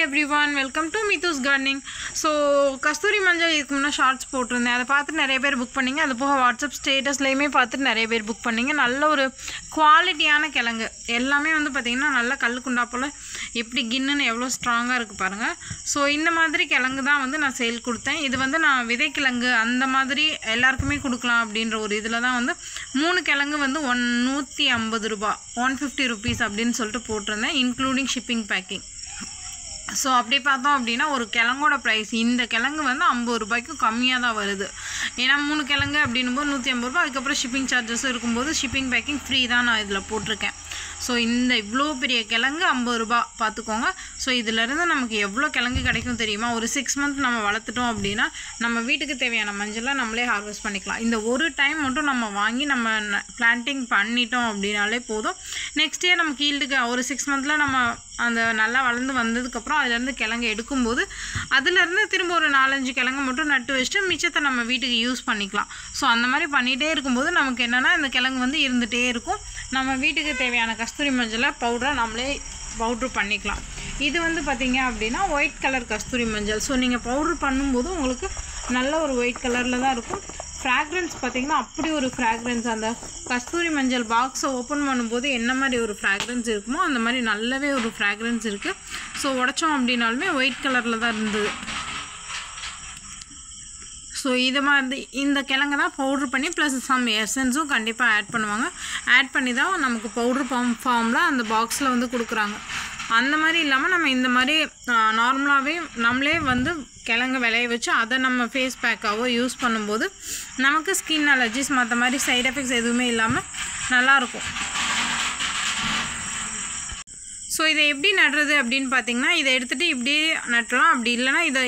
everyone, welcome to Mithu's Gardening. So கஸ்தூரி மஞ்சள் இதுக்கு முன்ன ஷார்ட்ஸ் போட்டிருந்தேன். அதை பார்த்து நிறைய பேர் புக் பண்ணீங்க. அது போக வாட்ஸ்அப் ஸ்டேட்டஸ்லையுமே பார்த்து நிறைய பேர் புக் பண்ணீங்க. நல்ல ஒரு குவாலிட்டியான கிழங்கு எல்லாமே வந்து பார்த்திங்கன்னா நல்ல கல்லுக்குண்டா போல் எப்படி கின்னுன்னு எவ்வளோ ஸ்ட்ராங்காக இருக்குது பாருங்கள். ஸோ இந்த மாதிரி கிழங்கு தான் வந்து நான் சேல் கொடுத்தேன். இது வந்து நான் விதைக்கிழங்கு அந்த மாதிரி எல்லாருக்குமே கொடுக்கலாம் அப்படின்ற ஒரு இதில் தான் வந்து 3 கிழங்கு வந்து 150 ரூபா 150 rupees அப்படின்னு சொல்லிட்டு போட்டிருந்தேன், இன்க்ளூடிங் ஷிப்பிங் பேக்கிங். ஸோ அப்படி பார்த்தோம் அப்படின்னா ஒரு கிழங்கோட ப்ரைஸ் இந்த கிழங்கு வந்து 50 ரூபாய்க்கும் கம்மியாக தான் வருது. ஏன்னா 3 கிழங்கு அப்படின்னும்போது 150 ரூபா, அதுக்கப்புறம் ஷிப்பிங் சார்ஜஸும் இருக்கும்போது ஷிப்பிங் பேக்கிங் ஃப்ரீ தான் நான் இதில் போட்டிருக்கேன். ஸோ இந்த இவ்வளோ பெரிய கிழங்கு 50 ரூபா பார்த்துக்கோங்க. ஸோ இதிலேருந்து நமக்கு எவ்வளோ கிழங்கு கிடைக்கும் தெரியுமா? ஒரு 6 months நம்ம வளர்த்துட்டோம் அப்படின்னா நம்ம வீட்டுக்கு தேவையான மஞ்சளை நம்மளே ஹார்வெஸ்ட் பண்ணிக்கலாம். இந்த ஒரு டைம் மட்டும் நம்ம வாங்கி நம்ம பிளான்டிங் பண்ணிட்டோம் அப்படின்னாலே போதும். நெக்ஸ்ட் இயர் நமக்கு ஈல்டுக்கு ஒரு 6 months நம்ம அந்த நல்லா வளர்ந்து வந்ததுக்கப்புறம் அதுலேருந்து கிழங்கு எடுக்கும்போது அதுலேருந்து திரும்ப ஒரு 4-5 கிழங்கு மட்டும் நட்டு வச்சுட்டு மிச்சத்தை நம்ம வீட்டுக்கு யூஸ் பண்ணிக்கலாம். ஸோ அந்த மாதிரி பண்ணிகிட்டே இருக்கும்போது நமக்கு என்னென்னா இந்த கிழங்கு வந்து இருந்துகிட்டே இருக்கும். நம்ம வீட்டுக்கு தேவையான கஸ்தூரி மஞ்சளை பவுடரை நம்மளே பவுட்ரு பண்ணிக்கலாம். இது வந்து பார்த்திங்க அப்படின்னா ஒயிட் கலர் கஸ்தூரி மஞ்சள். ஸோ நீங்கள் பவுட்ரு பண்ணும்போது உங்களுக்கு நல்ல ஒரு ஒயிட் கலரில் தான் இருக்கும். ஃப்ராக்ரன்ஸ் பார்த்திங்கன்னா அப்படி ஒரு ஃப்ராக்ரன்ஸ், அந்த கஸ்தூரி மஞ்சள் பாக்ஸை ஓப்பன் பண்ணும்போது என்ன மாதிரி ஒரு ஃப்ராக்ரன்ஸ் இருக்குமோ அந்த மாதிரி நல்லாவே ஒரு ஃப்ராக்ரன்ஸ் இருக்குது. ஸோ உடைச்சோம் அப்படின்னாலுமே ஒயிட் கலரில் தான் இருந்தது. ஸோ இது மாதிரி இந்த கிழங்கு தான் பவுட்ரு பண்ணி ப்ளஸ் சம் எசன்ஸும் கண்டிப்பாக ஆட் பண்ணுவாங்க. ஆட் பண்ணி தான் நமக்கு பவுட்ரு ஃபார்மில் அந்த பாக்ஸில் வந்து கொடுக்குறாங்க. அந்த மாதிரி இல்லாமல் நம்ம இந்த மாதிரி நார்மலாகவே நம்மளே வந்து கிழங்கு விளைய வச்சு அதை நம்ம ஃபேஸ் பேக்காவோ யூஸ் பண்ணும்போது நமக்கு ஸ்கின் அலர்ஜிஸ் மற்ற மாதிரி சைட் எஃபெக்ட்ஸ் எதுவுமே இல்லாமல் நல்லாயிருக்கும். ஸோ இதை எப்படி நடுறது அப்படின்னு பார்த்திங்கன்னா இதை எடுத்துகிட்டு இப்படியே நட்டலாம். அப்படி இல்லைனா இதை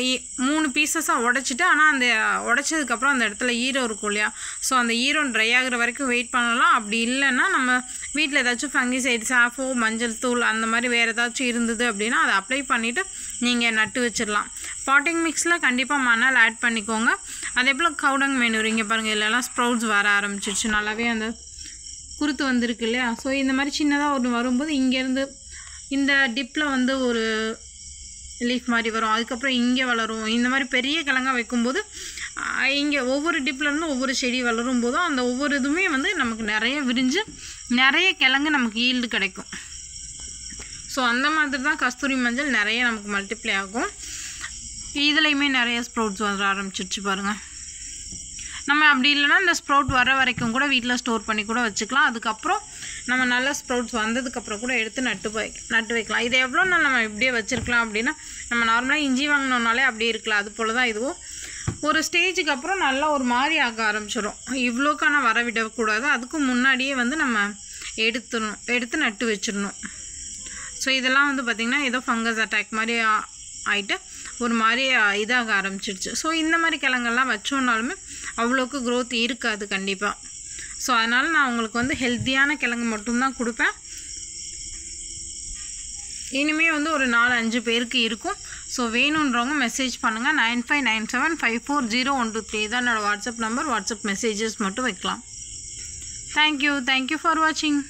3 பீசஸாக உடச்சிட்டு, ஆனால் அந்த உடச்சதுக்கப்புறம் அந்த இடத்துல ஈரம் இருக்கும் இல்லையா, ஸோ அந்த ஈரம் ட்ரை ஆகிற வரைக்கும் வெயிட் பண்ணலாம். அப்படி இல்லைன்னா நம்ம வீட்டில் ஏதாச்சும் ஃபங்கிசைட், சாஃபோ, மஞ்சள் தூள் அந்த மாதிரி வேறு ஏதாச்சும் இருந்தது அப்படின்னா அதை அப்ளை பண்ணிவிட்டு நீங்கள் நட்டு வச்சிடலாம். பாட்டிங் மிக்ஸில் கண்டிப்பாக மணல் ஆட் பண்ணிக்கோங்க. அதே போல் கவுடங் மேனூர் இங்கே பாருங்கள், இல்லைலாம் ஸ்ப்ரவுட்ஸ் வர ஆரம்பிச்சிருச்சு, நல்லாவே அந்த குருத்து வந்திருக்கு இல்லையா. ஸோ இந்த மாதிரி சின்னதாக ஒன்று வரும்போது இங்கேருந்து இந்த டிப்பில் வந்து ஒரு லீஃப் மாதிரி வரும், அதுக்கப்புறம் இங்கே வளரும். இந்த மாதிரி பெரிய கிழங்காக வைக்கும்போது இங்கே ஒவ்வொரு டிப்லேருந்து ஒவ்வொரு செடி வளரும் போதும் அந்த ஒவ்வொரு இதுவுமே வந்து நமக்கு நிறைய விரிஞ்சு நிறைய கிழங்கு நமக்கு ஈல்டு கிடைக்கும். ஸோ அந்த மாதிரி தான் கஸ்தூரி மஞ்சள் நிறைய நமக்கு மல்டிப்ளை ஆகும். இதுலேயுமே நிறைய ஸ்ப்ரவுட்ஸ் வர ஆரம்பிச்சிருச்சு பாருங்கள். நம்ம அப்படி இல்லைனா இந்த ஸ்ப்ரவுட் வர வரைக்கும் கூட வீட்டில் ஸ்டோர் பண்ணி கூட வச்சுக்கலாம். அதுக்கப்புறம் நம்ம நல்ல ஸ்ப்ரவுட்ஸ் வந்ததுக்கப்புறம் கூட எடுத்து நட்டு வைக்கலாம். இது எவ்வளோ நாள் நம்ம இப்படியே வச்சுருக்கலாம் அப்படின்னா, நம்ம நார்மலாக இஞ்சி வாங்கினோம்னாலே அப்படியே இருக்கலாம். அது போல் தான் இதுவும் ஒரு ஸ்டேஜுக்கு அப்புறம் நல்லா ஒரு மாதிரி ஆக ஆரம்பிச்சிடும். இவ்வளோக்கான வர விடக்கூடாது, அதுக்கு முன்னாடியே வந்து நம்ம எடுத்து நட்டு வச்சிடணும். ஸோ இதெல்லாம் வந்து பார்த்திங்கன்னா ஏதோ ஃபங்கஸ் அட்டாக் மாதிரி ஆகிட்டு ஒரு மாதிரி இதாக ஆரம்பிச்சிடுச்சு. ஸோ இந்த மாதிரி கிழங்கெல்லாம் வச்சோன்னாலுமே அவ்வளோக்கு க்ரோத் இருக்காது கண்டிப்பாக. ஸோ அதனால் நான் உங்களுக்கு வந்து ஹெல்த்தியான கிழங்கு மட்டும்தான் கொடுப்பேன். இனிமேல் வந்து ஒரு 4-5 பேருக்கு இருக்கும். ஸோ வேணுன்றவங்க மெசேஜ் பண்ணுங்கள். 9597540123 தான் என்னோடய வாட்ஸ்அப் நம்பர். வாட்ஸ்அப் மெசேஜஸ் மட்டும் வைக்கலாம். தேங்க்யூ ஃபார் வாட்சிங்.